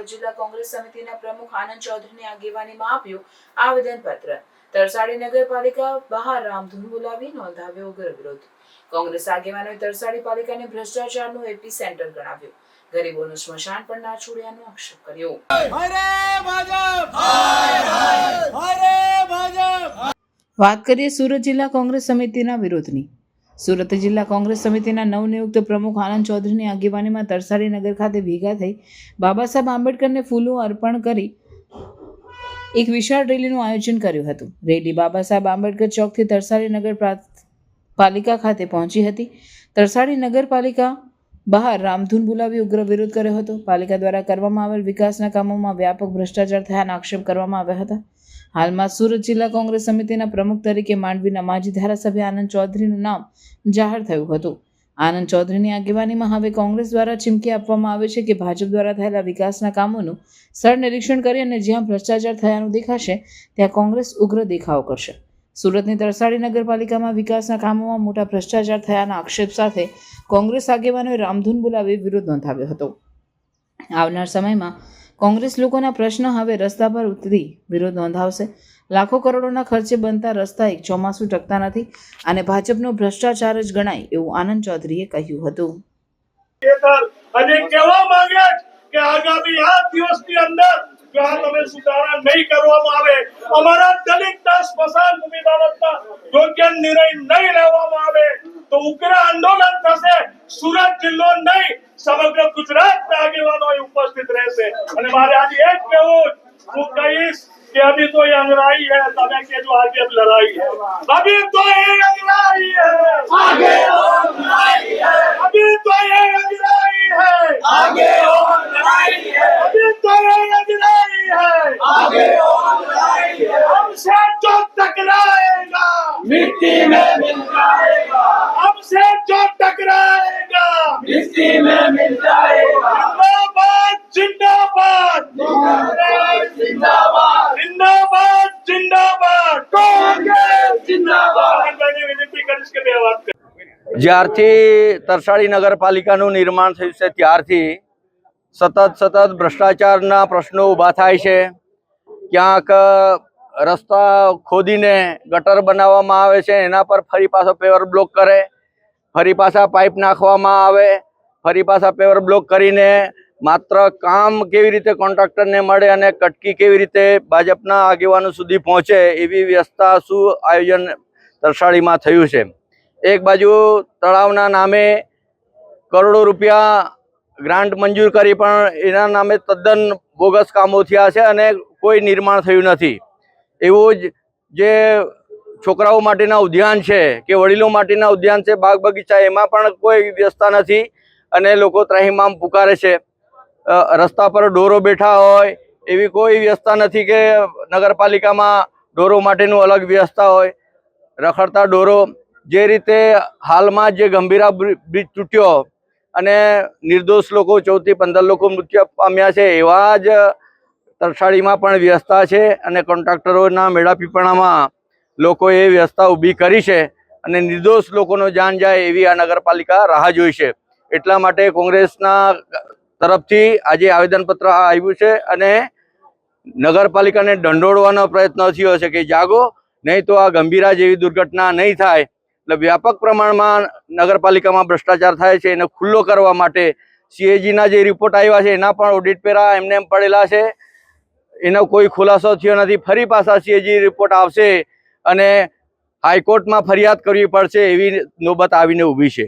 સુરત જિલ્લા કોંગ્રેસ સમિતિના પ્રમુખ આનંદ ચૌધરીની આગેવાનીમાં આપ્યું આવેદનપત્ર। તરસાડી નગરપાલિકા બહાર રામધૂન બોલાવી નોંધાવ્યો ઉગ્ર વિરોધ। કોંગ્રેસ આગેવાનોએ તરસાડી પાલિકાને ભ્રષ્ટાચારનું એપી સેન્ટર ગણાવ્યું। ગરીબોનું સ્મશાન પર ના છોડ્યાનો આક્ષેપ કર્યો। વાત કરીએ સુરત જિલ્લા કોંગ્રેસ સમિતિના વિરોધની। સુરત જિલ્લા કોંગ્રેસ સમિતિના નવનિયુક્ત પ્રમુખ આનંદ ચૌધરીની આગેવાનીમાં તરસાડી નગર ખાતે ભેગા થઈ બાબા સાહેબ આંબેડકરને ફૂલો અર્પણ કરી એક વિશાળ રેલીનું આયોજન કર્યું હતું। રેલી બાબા સાહેબ આંબેડકર ચોકથી તરસાડી નગર પાલિકા ખાતે પહોંચી હતી। તરસાડી નગરપાલિકા બહાર રામધૂન બોલાવી ઉગ્ર વિરોધ કર્યો હતો। પાલિકા દ્વારા કરવામાં આવેલ વિકાસના કામોમાં વ્યાપક ભ્રષ્ટાચાર થયાના આક્ષેપ કરવામાં આવ્યા હતા। હાલમાં સુરત જિલ્લા કોંગ્રેસ સમિતિના પ્રમુખ તરીકે માંડવીના માજી ધારાસભ્ય આનંદ ચૌધરીનું નામ જાહેર થયું હતું। આનંદ ચૌધરીની આગેવાનીમાં હવે કોંગ્રેસ દ્વારા ચીમકી આપવામાં આવે છે કે ભાજપ દ્વારા થયેલા વિકાસના કામોનું સ્થળ નિરીક્ષણ કરી અને જ્યાં ભ્રષ્ટાચાર થયાનું દેખાશે ત્યાં કોંગ્રેસ ઉગ્ર દેખાવ કરશે। સુરતની તરસાડી નગરપાલિકામાં વિકાસના કામોમાં મોટા ભ્રષ્ટાચાર થયાના આક્ષેપ સાથે કોંગ્રેસ આગેવાનોએ રામધૂન બોલાવી વિરોધ નોંધાવ્યો હતો। આવનાર સમયમાં કોંગ્રેસ લોકોના પ્રશ્ન હવે રસ્તા પર ઉતરી વિરોધ નોંધાવશે। લાખો કરોડોના ખર્ચે બનતા રસ્તા એક ચોમાસું ટકતા નથી અને ભાજપનો ભ્રષ્ટાચાર જ ગણાય એવું આનંદ ચૌધરીએ કહ્યું હતું। અને કહેવા માંગે કે આગામી 8 દિવસની અંદર જો આ તમે સુધારા નહીં કરવામાં આવે, અમારા દલિતના સ્મશાન ભૂમિ બાબતમાં યોગ્ય નિર્ણય નહીં લેવામાં આવે તો ઉગ્ર આંદોલન થશે। સુરત જિલ્લો નહીં સમગ્ર ગુજરાતના આગેવાનો ઉપસ્થિત રહેશે। અને મારે આજે એક કહેવું, હું કહીશ कि अभी तो ये अंगड़ाई है, तब के जो आगे अब लड़ाई है, अभी तो ये अंगड़ाई है, आगे और लड़ाई है, अभी तो ये अंगड़ाई है, आगे और लड़ाई है, अभी तो ये अंगड़ाई है, आगे और लड़ाई है, हमसे जो टकराएगा मिट्टी में मिल जाएगा, हमसे जो टकराएगा मिट्टी में मिल जाएगा। जिंदाबाद जिंदाबाद जिंदाबाद जिंदाबाद जिंदाबाद कांग्रेस जिंदाबाद। જ્યારથી તરસાડી નગરપાલિકાનું નિર્માણ થયું છે ત્યારથી સતત ભ્રષ્ટાચારના પ્રશ્નો ઊભા થાય છે। ક્યાંક રસ્તા ખોદીને ગટર બનાવવામાં આવે છે, એના પર ફરી પાછો પેવર બ્લોક કરે, ફરી પાછા પાઇપ નાખવામાં આવે, ફરી પાછા પેવર બ્લોક કરીને માત્ર કામ કેવી રીતે કોન્ટ્રાક્ટરને મળે અને કટકી કેવી રીતે ભાજપના આગેવાનો સુધી પહોંચે એવી વ્યવસ્થા શું આયોજન તરસાડીમાં થયું છે। એક બાજુ તળાવના નામે કરોડો રૂપિયા ગ્રાન્ટ મંજૂર કરી પણ એના નામે તદ્દન બોગસ કામો થયા છે અને કોઈ નિર્માણ થયું નથી। એવું જ જે છોકરાઓ માટેના ઉદ્યાન છે કે વડીલો માટેના ઉદ્યાન છે, બાગ બગીચા, એમાં પણ કોઈ વ્યવસ્થા નથી અને લોકો ત્રાહિમામ પુકારે છે। રસ્તા પર ઢોરો બેઠા હોય એવી કોઈ વ્યવસ્થા નથી કે નગરપાલિકામાં ઢોરો માટેનું અલગ વ્યવસ્થા હોય। રખડતા ઢોરો, જે રીતે હાલમાં જે ગંભીરા બ્રિજ તૂટ્યો અને નિર્દોષ લોકો 14 થી 15 લોકો મૃત્યુ પામ્યા છે, એવા જ તરસાડીમાં પણ વ્યવસ્થા છે અને કોન્ટ્રાક્ટરોના મેળાપીપણામાં લોકોએ વ્યવસ્થા ઊભી કરી છે અને નિર્દોષ લોકોનો જાન જાય એવી આ નગરપાલિકા રાહ જોઈ છે। એટલા માટે કોંગ્રેસના તરફથી આજે આવેદનપત્ર આવ્યું છે અને નગરપાલિકાને દંડોળવાનો પ્રયત્ન થયો છે કે જાગો, નહીં તો આ ગંભીરા જેવી દુર્ઘટના નહીં થાય। એટલે વ્યાપક પ્રમાણમાં નગરપાલિકામાં ભ્રષ્ટાચાર થાય છે, એને ખુલ્લો કરવા માટે CAGના જે રિપોર્ટ આવ્યા છે એના પણ ઓડિટ પેરા એમને પડેલા છે, એનો કોઈ ખુલાસો થયો નથી। ફરી પાછા CAG રિપોર્ટ આવશે અને હાઈકોર્ટમાં ફરિયાદ કરવી પડશે એવી નોબત આવીને ઊભી છે।